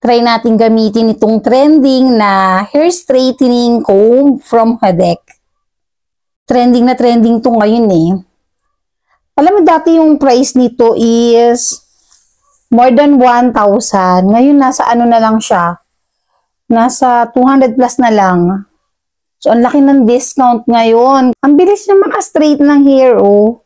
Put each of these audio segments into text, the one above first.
Try natin gamitin itong trending na hair straightening comb from Hadek. Trending na trending to ngayon eh. Alam mo dati yung price nito is more than 1,000. Ngayon nasa ano na lang siya. Nasa 200 plus na lang. So ang laki ng discount ngayon. Ang bilis niya maka-straight ng hair oh.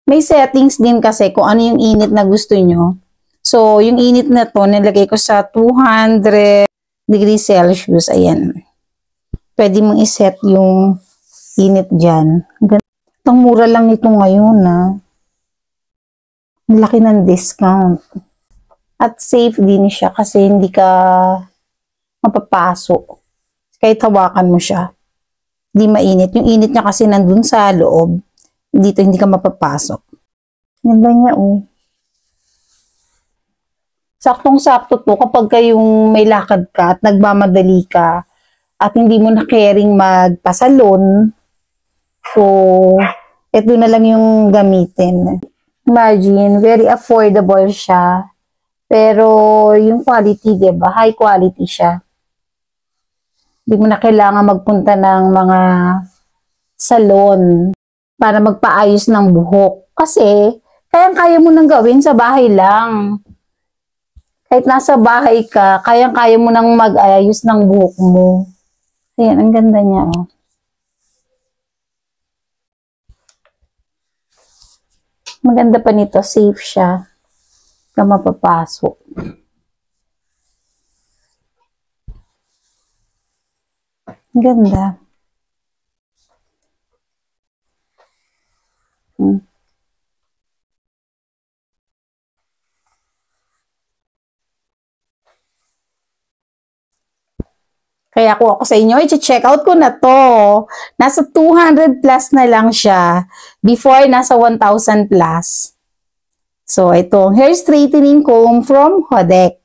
May settings din kasi kung ano yung init na gusto nyo. So, yung init na to, nilagay ko sa 200 degrees Celsius. Ayan. Pwede mong iset yung init dyan. Itong mura lang nito ngayon, ha. Ang laki ng discount. At safe din siya kasi hindi ka mapapasok. Kahit hawakan mo siya. Hindi mainit. Yung init niya kasi nandun sa loob. Dito hindi ka mapapasok. Ganda niya oh. Saktong-sakto to kapag kayong may lakad ka at nagmamadali ka at hindi mo na caring magpasalon. So, ito na lang yung gamitin. Imagine, very affordable siya. Pero yung quality, diba? High quality siya. Hindi mo na kailangan magpunta ng mga salon para magpaayos ng buhok. Kasi, kayang-kaya mo nang gawin sa bahay lang. Kahit nasa bahay ka, kayang-kaya mo nang mag-ayos ng buhok mo. Ayan, ang ganda niya. Oh. Maganda pa nito, safe siya. Hindi ka mapapasok. Ang ganda. Kaya kung ako sa inyo, i-check out ko na to. Nasa 200 plus na lang siya. Before, nasa 1,000 plus. So, itong hair straightening comb from Hadek.